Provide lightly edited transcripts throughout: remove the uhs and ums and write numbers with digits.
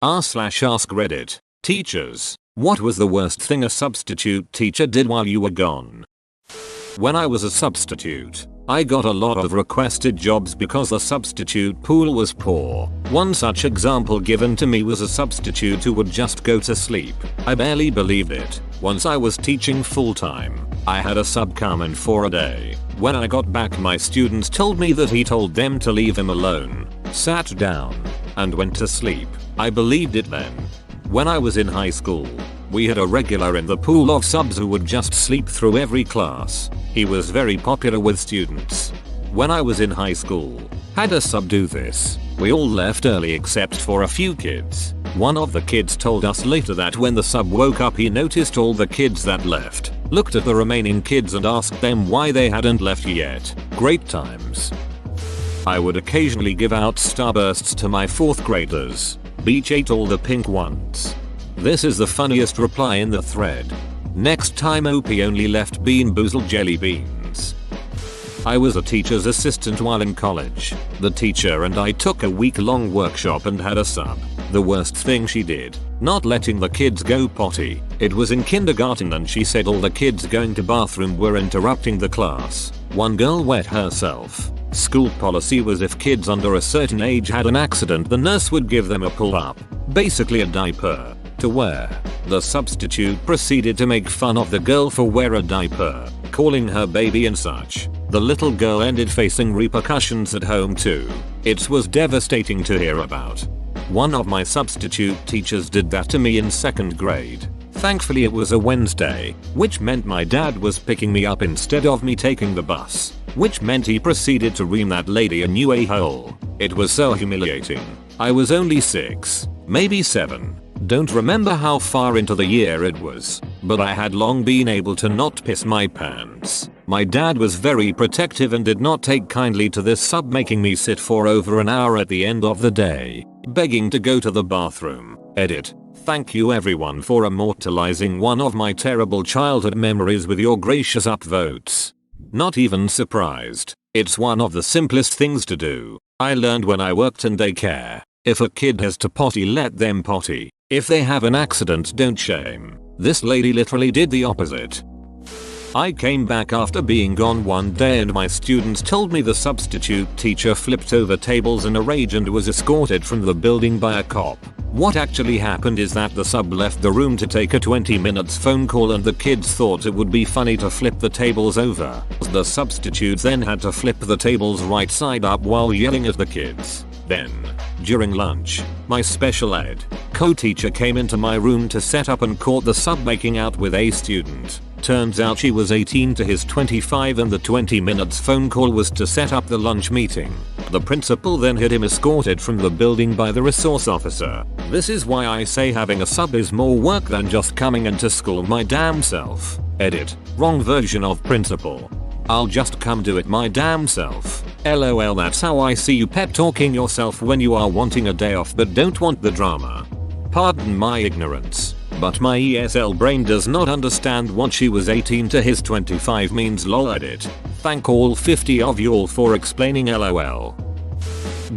r/ask Reddit. Teachers, what was the worst thing a substitute teacher did while you were gone? When I was a substitute, I got a lot of requested jobs because the substitute pool was poor. One such example given to me was a substitute who would just go to sleep. I barely believed it. Once I was teaching full time. I had a sub come in for a day. When I got back, my students told me that he told them to leave him alone, sat down, and went to sleep. I believed it then. When I was in high school, we had a regular in the pool of subs who would just sleep through every class. He was very popular with students. When I was in high school, had a sub do this. We all left early except for a few kids. One of the kids told us later that when the sub woke up he noticed all the kids that left, looked at the remaining kids and asked them why they hadn't left yet. Great times. I would occasionally give out starbursts to my 4th graders. Beach ate all the pink ones. This is the funniest reply in the thread. Next time OP only left Bean Boozled jelly beans. I was a teacher's assistant while in college. The teacher and I took a week-long workshop and had a sub. The worst thing she did, not letting the kids go potty. It was in kindergarten and she said all the kids going to bathroom were interrupting the class. One girl wet herself. School policy was if kids under a certain age had an accident, the nurse would give them a pull-up, basically a diaper, to wear. The substitute proceeded to make fun of the girl for wear a diaper, calling her baby and such. The little girl ended facing repercussions at home too. It was devastating to hear about. One of my substitute teachers did that to me in 2nd grade. Thankfully it was a Wednesday, which meant my dad was picking me up instead of me taking the bus, which meant he proceeded to ream that lady a new a-hole. It was so humiliating. I was only 6, maybe 7. Don't remember how far into the year it was, but I had long been able to not piss my pants. My dad was very protective and did not take kindly to this sub, making me sit for over an hour at the end of the day, begging to go to the bathroom. Edit. Thank you everyone for immortalizing one of my terrible childhood memories with your gracious upvotes. Not even surprised. It's one of the simplest things to do. I learned when I worked in daycare. If a kid has to potty, let them potty. If they have an accident, don't shame. This lady literally did the opposite. I came back after being gone one day and my students told me the substitute teacher flipped over tables in a rage and was escorted from the building by a cop. What actually happened is that the sub left the room to take a 20 minutes phone call and the kids thought it would be funny to flip the tables over. The substitute then had to flip the tables right side up while yelling at the kids. Then, during lunch, my special ed co-teacher came into my room to set up and caught the sub making out with a student. Turns out she was 18 to his 25 and the 20 minutes phone call was to set up the lunch meeting. The principal then had him escorted from the building by the resource officer. This is why I say having a sub is more work than just coming into school my damn self. Edit. Wrong version of principal. I'll just come do it my damn self. LOL, that's how I see you pep talking yourself when you are wanting a day off but don't want the drama. Pardon my ignorance, but my ESL brain does not understand what she was 18 to his 25 means. Lol. Edit. Thank all 50 of you all for explaining. LOL.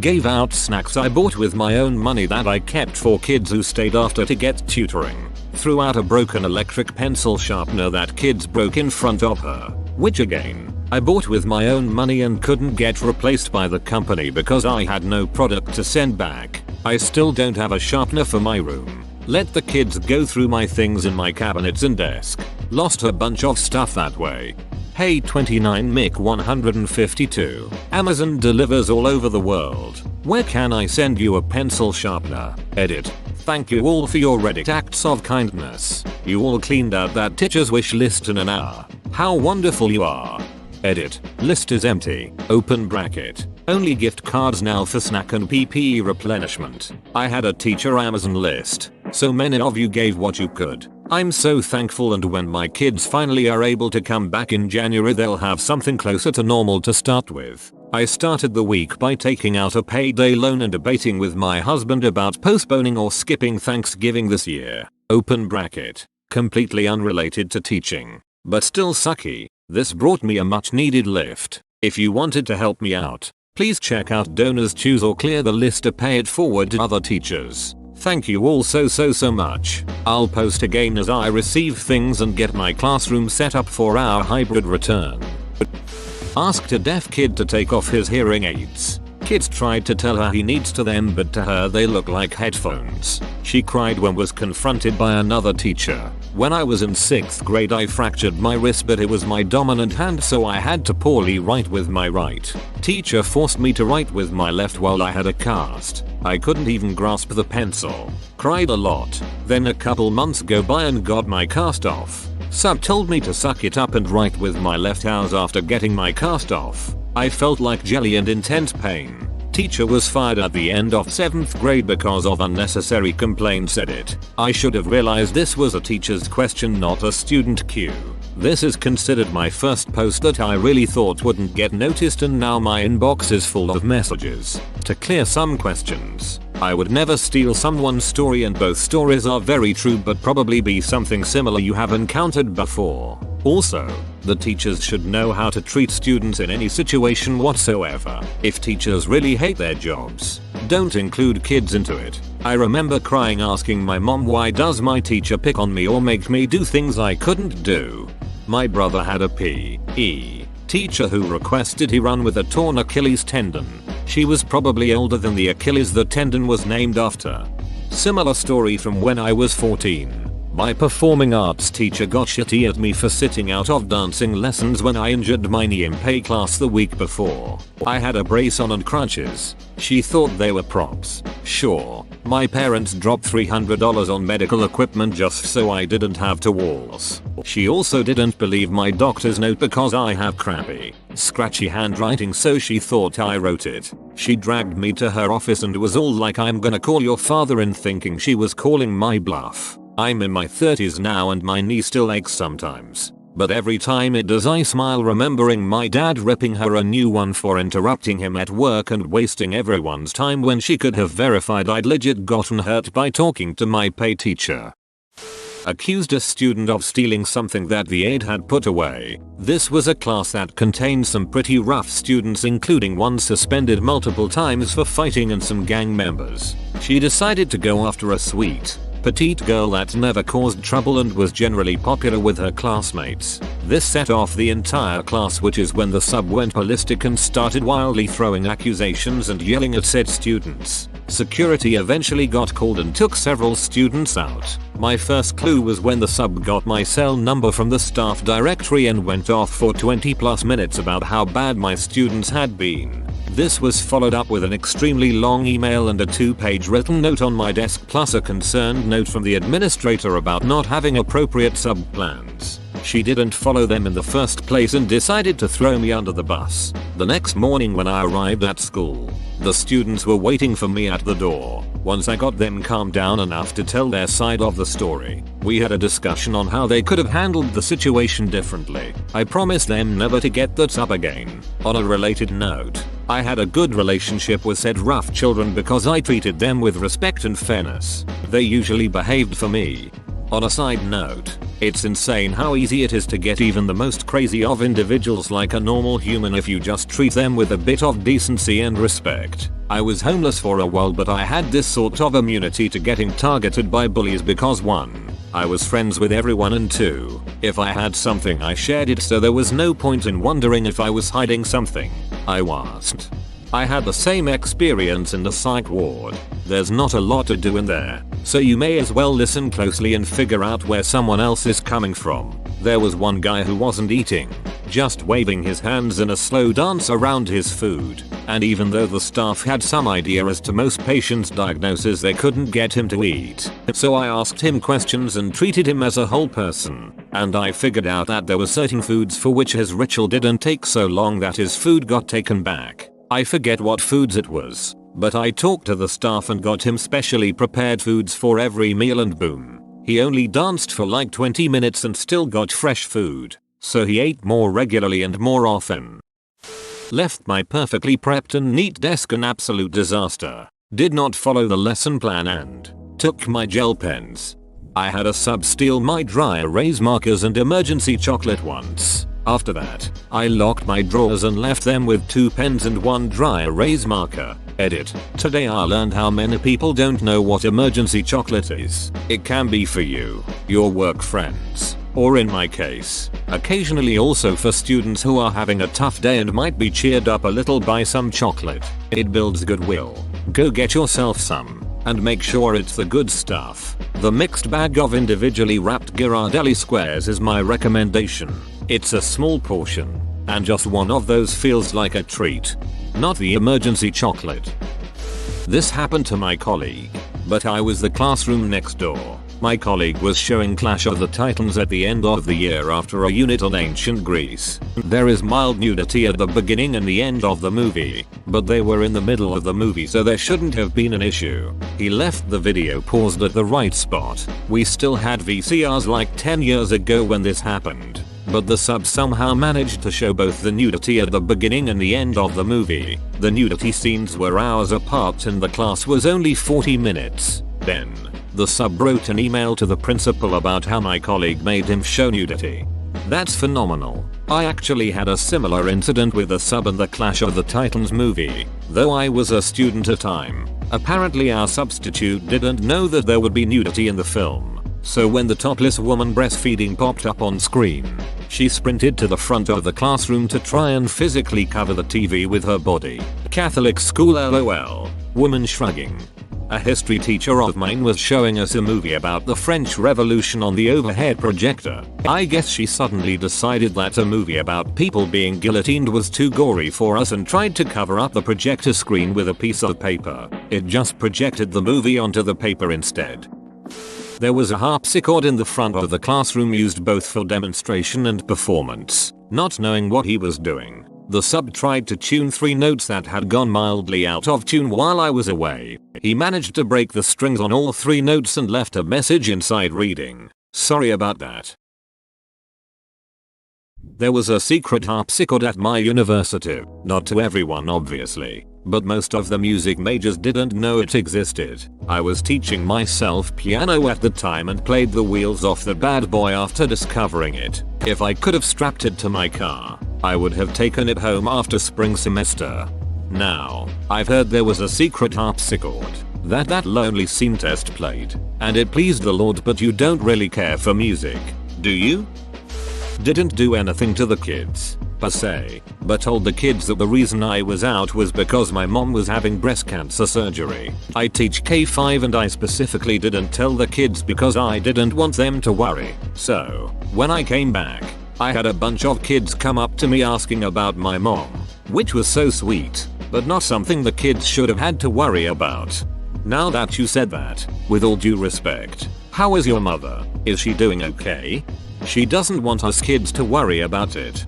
Gave out snacks I bought with my own money that I kept for kids who stayed after to get tutoring. Threw out a broken electric pencil sharpener that kids broke in front of her, which again, I bought with my own money and couldn't get replaced by the company because I had no product to send back. I still don't have a sharpener for my room. Let the kids go through my things in my cabinets and desk. Lost a bunch of stuff that way. Hey 29 Mick 152. Amazon delivers all over the world. Where can I send you a pencil sharpener? Edit. Thank you all for your Reddit acts of kindness. You all cleaned out that teacher's wish list in an hour. How wonderful you are. Edit. List is empty. Open bracket. Only gift cards now for snack and PPE replenishment. I had a teacher Amazon list. So many of you gave what you could. I'm so thankful, and when my kids finally are able to come back in January they'll have something closer to normal to start with. I started the week by taking out a payday loan and debating with my husband about postponing or skipping Thanksgiving this year. Open bracket. Completely unrelated to teaching, but still sucky. This brought me a much needed lift. If you wanted to help me out, please check out Donors Choose or clear the list to pay it forward to other teachers. Thank you all so much. I'll post again as I receive things and get my classroom set up for our hybrid return. Asked a deaf kid to take off his hearing aids. Kids tried to tell her he needs to them, but to her they look like headphones. She cried when was confronted by another teacher. When I was in 6th grade I fractured my wrist, but it was my dominant hand, so I had to poorly write with my right. Teacher forced me to write with my left while I had a cast. I couldn't even grasp the pencil. Cried a lot. Then a couple months go by and got my cast off. Sub told me to suck it up and write with my left. Hours after getting my cast off, I felt like jelly and intense pain. Teacher was fired at the end of 7th grade because of unnecessary complaints. Edit. I should have realized this was a teacher's question, not a student queue. This is considered my first post that I really thought wouldn't get noticed, and now my inbox is full of messages. To clear some questions, I would never steal someone's story, and both stories are very true, but probably be something similar you have encountered before. Also, the teachers should know how to treat students in any situation whatsoever. If teachers really hate their jobs, don't include kids into it. I remember crying asking my mom, why does my teacher pick on me or make me do things I couldn't do? My brother had a PE teacher who requested he run with a torn Achilles tendon. She was probably older than the Achilles the tendon was named after. Similar story from when I was 14. My performing arts teacher got shitty at me for sitting out of dancing lessons when I injured my knee in PE class the week before. I had a brace on and crutches. She thought they were props. Sure, my parents dropped $300 on medical equipment just so I didn't have to waltz. She also didn't believe my doctor's note because I have crappy, scratchy handwriting, so she thought I wrote it. She dragged me to her office and was all like, I'm gonna call your father, and thinking she was calling my bluff. I'm in my 30s now and my knee still aches sometimes. But every time it does I smile, remembering my dad ripping her a new one for interrupting him at work and wasting everyone's time when she could have verified I'd legit gotten hurt by talking to my PE teacher. Accused a student of stealing something that the aide had put away. This was a class that contained some pretty rough students, including one suspended multiple times for fighting and some gang members. She decided to go after a sweet, petite girl that never caused trouble and was generally popular with her classmates. This set off the entire class, which is when the sub went ballistic and started wildly throwing accusations and yelling at said students. Security eventually got called and took several students out. My first clue was when the sub got my cell number from the staff directory and went off for 20+ minutes about how bad my students had been. This was followed up with an extremely long email and a 2-page written note on my desk, plus a concerned note from the administrator about not having appropriate sub plans. She didn't follow them in the first place and decided to throw me under the bus. The next morning when I arrived at school, the students were waiting for me at the door. Once I got them calmed down enough to tell their side of the story, we had a discussion on how they could have handled the situation differently. I promised them never to get that up again. On a related note, I had a good relationship with said rough children because I treated them with respect and fairness. They usually behaved for me. On a side note, it's insane how easy it is to get even the most crazy of individuals like a normal human if you just treat them with a bit of decency and respect. I was homeless for a while, but I had this sort of immunity to getting targeted by bullies because 1, I was friends with everyone, and 2, if I had something I shared it, so there was no point in wondering if I was hiding something. I wasn't. I had the same experience in the psych ward. There's not a lot to do in there, so you may as well listen closely and figure out where someone else is coming from. There was one guy who wasn't eating, just waving his hands in a slow dance around his food, and even though the staff had some idea as to most patients' diagnosis, they couldn't get him to eat. So I asked him questions and treated him as a whole person, and I figured out that there were certain foods for which his ritual didn't take so long that his food got taken back. I forget what foods it was, but I talked to the staff and got him specially prepared foods for every meal, and boom. He only danced for like 20 minutes and still got fresh food, so he ate more regularly and more often. Left my perfectly prepped and neat desk an absolute disaster. Did not follow the lesson plan and took my gel pens. I had a sub steal my dry erase markers and emergency chocolate once. After that, I locked my drawers and left them with 2 pens and 1 dry erase marker. Edit. Today I learned how many people don't know what emergency chocolate is. It can be for you, your work friends, or in my case, occasionally also for students who are having a tough day and might be cheered up a little by some chocolate. It builds goodwill. Go get yourself some, and make sure it's the good stuff. The mixed bag of individually wrapped Ghirardelli squares is my recommendation. It's a small portion, and just one of those feels like a treat. Not the emergency chocolate. This happened to my colleague, but I was the classroom next door. My colleague was showing Clash of the Titans at the end of the year after a unit on ancient Greece. There is mild nudity at the beginning and the end of the movie, but they were in the middle of the movie so there shouldn't have been an issue. He left the video paused at the right spot. We still had VCRs like 10 years ago when this happened, but the sub somehow managed to show both the nudity at the beginning and the end of the movie. The nudity scenes were hours apart and the class was only 40 minutes. Then, the sub wrote an email to the principal about how my colleague made him show nudity. That's phenomenal. I actually had a similar incident with the sub and the Clash of the Titans movie, though I was a student at the time. Apparently our substitute didn't know that there would be nudity in the film, so when the topless woman breastfeeding popped up on screen, she sprinted to the front of the classroom to try and physically cover the TV with her body. Catholic school LOL. Woman shrugging. A history teacher of mine was showing us a movie about the French Revolution on the overhead projector. I guess she suddenly decided that a movie about people being guillotined was too gory for us and tried to cover up the projector screen with a piece of paper. It just projected the movie onto the paper instead. There was a harpsichord in the front of the classroom used both for demonstration and performance. Not knowing what he was doing, the sub tried to tune 3 notes that had gone mildly out of tune while I was away. He managed to break the strings on all 3 notes and left a message inside reading, "Sorry about that." There was a secret harpsichord at my university. Not to everyone obviously, but most of the music majors didn't know it existed. I was teaching myself piano at the time and played the wheels off the bad boy after discovering it. If I could have strapped it to my car, I would have taken it home after spring semester. Now, I've heard there was a secret harpsichord that lonely scene test played, and it pleased the Lord, but you don't really care for music, do you? Didn't do anything to the kids, per se, but told the kids that the reason I was out was because my mom was having breast cancer surgery. I teach K5 and I specifically didn't tell the kids because I didn't want them to worry. So, when I came back, I had a bunch of kids come up to me asking about my mom, which was so sweet, but not something the kids should have had to worry about. Now that you said that, with all due respect, how is your mother? Is she doing okay? She doesn't want us kids to worry about it.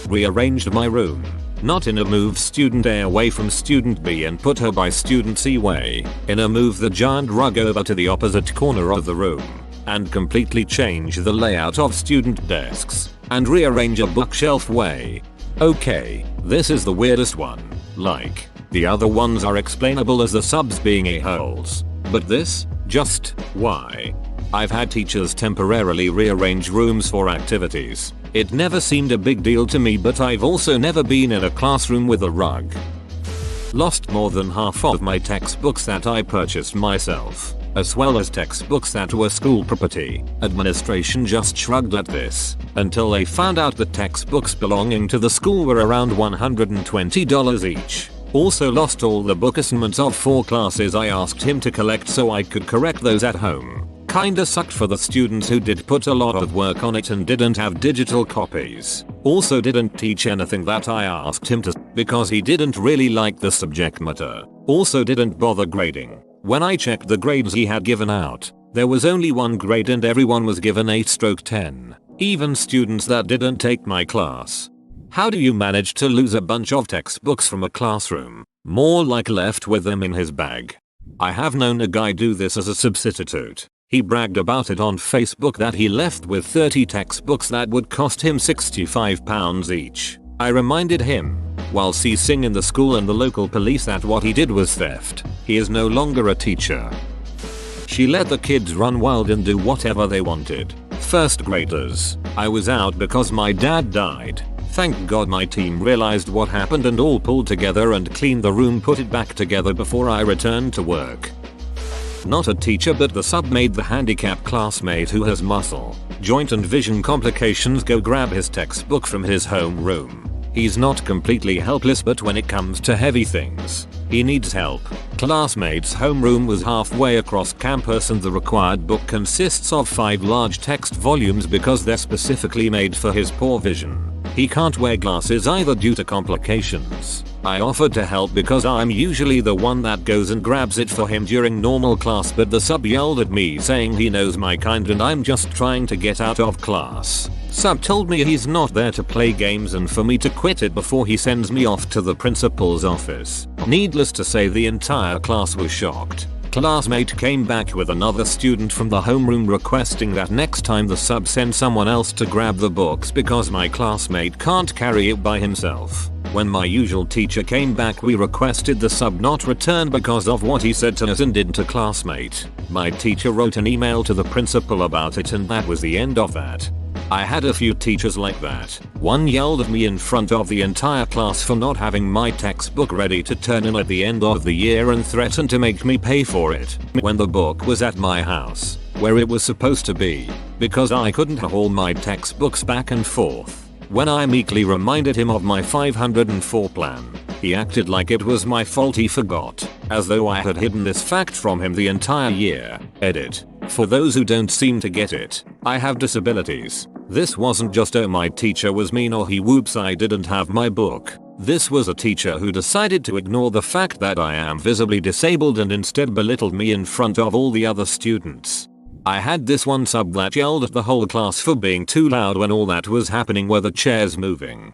Rearranged my room, not in a move student A away from student B and put her by student C way, in a move the giant rug over to the opposite corner of the room, and completely change the layout of student desks, and rearrange a bookshelf way. Okay, this is the weirdest one. Like, the other ones are explainable as the subs being a-holes, but this, just, why? I've had teachers temporarily rearrange rooms for activities. It never seemed a big deal to me, but I've also never been in a classroom with a rug. Lost more than half of my textbooks that I purchased myself, as well as textbooks that were school property. Administration just shrugged at this, until they found out that textbooks belonging to the school were around $120 each. Also lost all the book assignments of 4 classes I asked him to collect so I could correct those at home. Kinda sucked for the students who did put a lot of work on it and didn't have digital copies. Also didn't teach anything that I asked him to because he didn't really like the subject matter. Also didn't bother grading. When I checked the grades he had given out, there was only 1 grade and everyone was given 8/10. Even students that didn't take my class. How do you manage to lose a bunch of textbooks from a classroom? More like left with them in his bag. I have known a guy do this as a substitute. He bragged about it on Facebook that he left with 30 textbooks that would cost him £65 each. I reminded him, while ceasing in the school and the local police, that what he did was theft. He is no longer a teacher. She let the kids run wild and do whatever they wanted. First graders, I was out because my dad died. Thank God my team realized what happened and all pulled together and cleaned the room, put it back together before I returned to work. Not a teacher but the sub made the handicapped classmate who has muscle, joint and vision complications go grab his textbook from his home room. He's not completely helpless, but when it comes to heavy things, he needs help. Classmate's homeroom was halfway across campus and the required book consists of 5 large text volumes because they're specifically made for his poor vision. He can't wear glasses either due to complications. I offered to help because I'm usually the one that goes and grabs it for him during normal class, but the sub yelled at me saying he knows my kind and I'm just trying to get out of class. Sub told me he's not there to play games and for me to quit it before he sends me off to the principal's office. Needless to say, the entire class was shocked. Classmate came back with another student from the homeroom requesting that next time the sub send someone else to grab the books because my classmate can't carry it by himself. When my usual teacher came back, we requested the sub not return because of what he said to us and did to classmate. My teacher wrote an email to the principal about it and that was the end of that. I had a few teachers like that. One yelled at me in front of the entire class for not having my textbook ready to turn in at the end of the year and threatened to make me pay for it when the book was at my house, where it was supposed to be, because I couldn't haul my textbooks back and forth. When I meekly reminded him of my 504 plan, he acted like it was my fault he forgot, as though I had hidden this fact from him the entire year. Edit. For those who don't seem to get it, I have disabilities. This wasn't just oh my teacher was mean or he whoops I didn't have my book. This was a teacher who decided to ignore the fact that I am visibly disabled and instead belittled me in front of all the other students. I had this one sub that yelled at the whole class for being too loud when all that was happening were the chairs moving.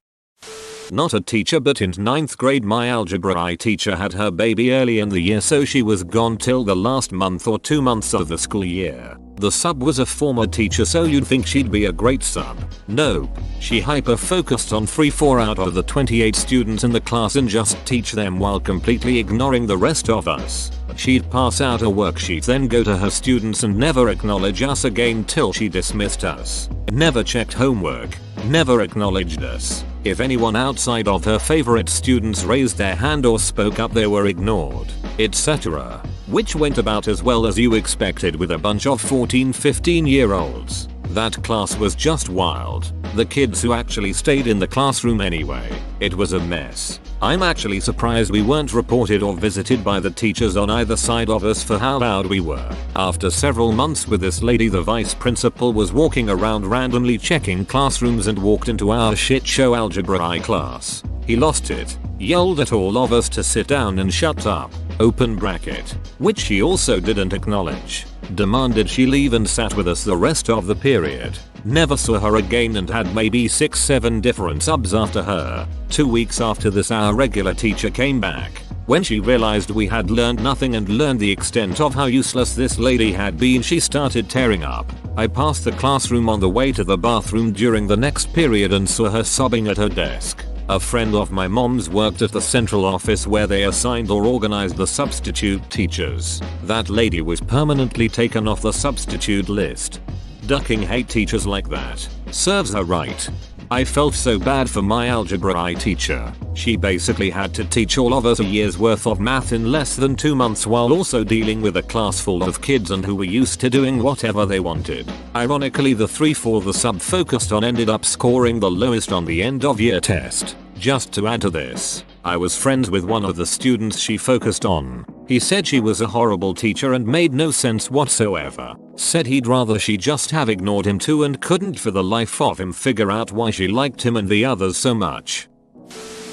Not a teacher but in 9th grade my algebra I teacher had her baby early in the year, so she was gone till the last month or 2 months of the school year. The sub was a former teacher, so you'd think she'd be a great sub. Nope. She hyper focused on 3-4 out of the 28 students in the class and just teach them while completely ignoring the rest of us. She'd pass out a worksheet, then go to her students and never acknowledge us again till she dismissed us. Never checked homework. Never acknowledged us. If anyone outside of her favorite students raised their hand or spoke up, they were ignored, etc. Which went about as well as you expected with a bunch of 14-15-year-olds. That class was just wild. The kids who actually stayed in the classroom anyway. It was a mess. I'm actually surprised we weren't reported or visited by the teachers on either side of us for how loud we were. After several months with this lady, the vice principal was walking around randomly checking classrooms and walked into our shit show algebra I class. He lost it, yelled at all of us to sit down and shut up, open bracket, which she also didn't acknowledge. Demanded she leave and sat with us the rest of the period. Never saw her again and had maybe 6-7 different subs after her. 2 weeks after this our regular teacher came back. When she realized we had learned nothing and learned the extent of how useless this lady had been, she started tearing up. I passed the classroom on the way to the bathroom during the next period and saw her sobbing at her desk. A friend of my mom's worked at the central office where they assigned or organized the substitute teachers. That lady was permanently taken off the substitute list. Ducking hate teachers like that. Serves her right. I felt so bad for my algebra I teacher. She basically had to teach all of us a year's worth of math in less than 2 months while also dealing with a class full of kids and who were used to doing whatever they wanted. Ironically, the 3-4 the sub focused on ended up scoring the lowest on the end of year test. Just to add to this, I was friends with one of the students she focused on. He said she was a horrible teacher and made no sense whatsoever. Said he'd rather she just have ignored him too and couldn't for the life of him figure out why she liked him and the others so much.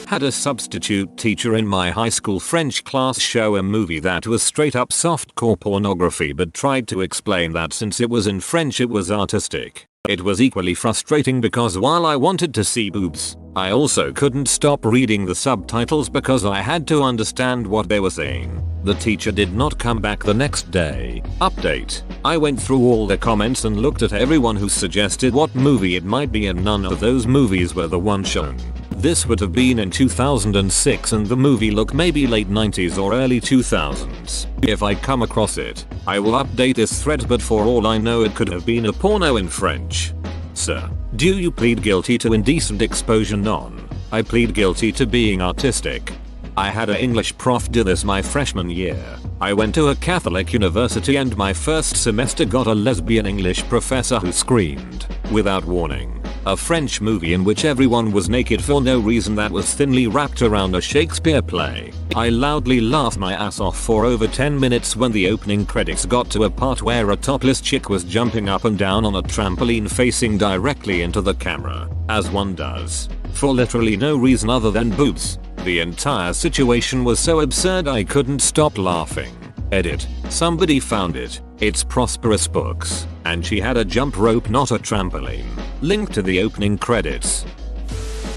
Had a substitute teacher in my high school French class show a movie that was straight up softcore pornography but tried to explain that since it was in French it was artistic. It was equally frustrating because while I wanted to see boobs, I also couldn't stop reading the subtitles because I had to understand what they were saying. The teacher did not come back the next day. Update. I went through all the comments and looked at everyone who suggested what movie it might be and none of those movies were the one shown. This would have been in 2006 and the movie looked maybe late 90s or early 2000s. If I come across it, I will update this thread, but for all I know it could have been a porno in French. Sir, Do you plead guilty to indecent exposure? None. I plead guilty to being artistic. I had an English prof do this my freshman year. I went to a Catholic university and my first semester got a lesbian English professor who screamed, without warning, a French movie in which everyone was naked for no reason that was thinly wrapped around a Shakespeare play. I loudly laughed my ass off for over 10 minutes when the opening credits got to a part where a topless chick was jumping up and down on a trampoline facing directly into the camera, as one does, for literally no reason other than boobs. The entire situation was so absurd I couldn't stop laughing. Edit. Somebody found it. It's Prosperous Books. And she had a jump rope, not a trampoline. Link to the opening credits.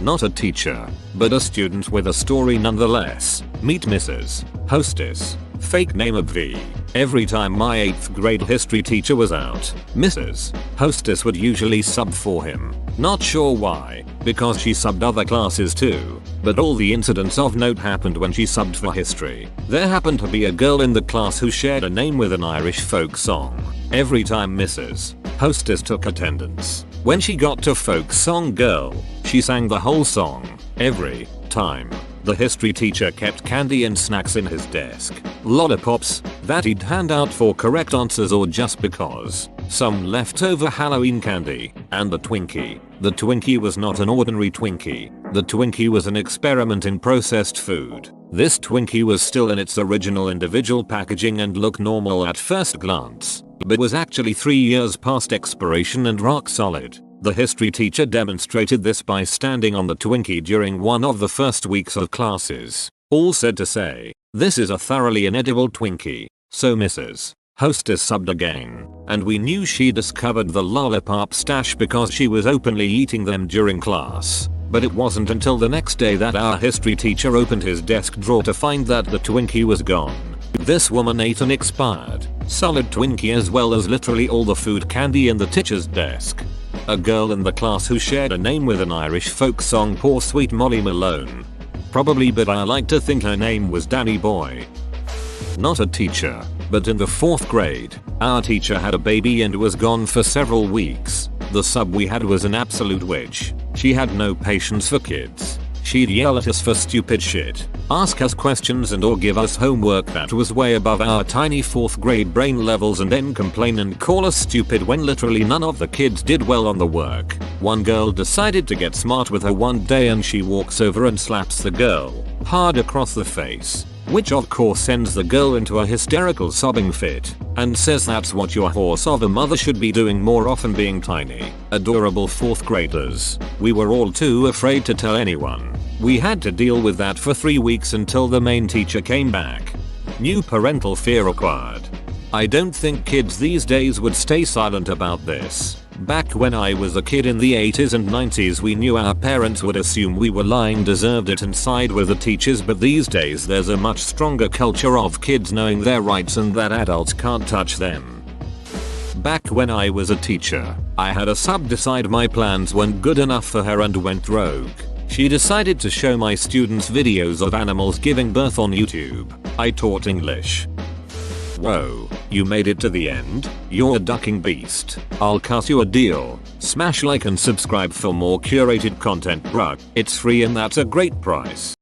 Not a teacher, but a student with a story nonetheless. Meet Mrs. Hostess. Fake name of V. Every time my 8th grade history teacher was out, Mrs. Hostess would usually sub for him. Not sure why, because she subbed other classes too, but all the incidents of note happened when she subbed for history. There happened to be a girl in the class who shared a name with an Irish folk song. Every time Mrs. Hostess took attendance, when she got to folk song girl, she sang the whole song. Every time. The history teacher kept candy and snacks in his desk. Lollipops that he'd hand out for correct answers or just because. Some leftover Halloween candy. And the Twinkie. The Twinkie was not an ordinary Twinkie. The Twinkie was an experiment in processed food. This Twinkie was still in its original individual packaging and looked normal at first glance, but was actually 3 years past expiration and rock solid. The history teacher demonstrated this by standing on the Twinkie during one of the first weeks of classes. All said to say, "This is a thoroughly inedible Twinkie." So Mrs. Hostess subbed again, and we knew she discovered the lollipop stash because she was openly eating them during class. But it wasn't until the next day that our history teacher opened his desk drawer to find that the Twinkie was gone. This woman ate an expired, solid Twinkie as well as literally all the food candy in the teacher's desk. A girl in the class who shared a name with an Irish folk song. Poor sweet Molly Malone. Probably, but I like to think her name was Danny Boy. Not a teacher, but in the 4th grade, our teacher had a baby and was gone for several weeks. The sub we had was an absolute witch. She had no patience for kids. She'd yell at us for stupid shit, ask us questions and or give us homework that was way above our tiny 4th grade brain levels and then complain and call us stupid when literally none of the kids did well on the work. One girl decided to get smart with her one day and she walks over and slaps the girl hard across the face, which of course sends the girl into a hysterical sobbing fit, and says that's what your horse of a mother should be doing more often, being tiny. Adorable 4th graders. We were all too afraid to tell anyone. We had to deal with that for 3 weeks until the main teacher came back. New parental fear required. I don't think kids these days would stay silent about this. Back when I was a kid in the 80s and 90s, we knew our parents would assume we were lying, deserved it and side with the teachers, but these days there's a much stronger culture of kids knowing their rights and that adults can't touch them. Back when I was a teacher, I had a sub decide my plans weren't good enough for her and went rogue. She decided to show my students videos of animals giving birth on YouTube. I taught English. Whoa, you made it to the end? You're a ducking beast. I'll cut you a deal. Smash like and subscribe for more curated content, bruh. It's free and that's a great price.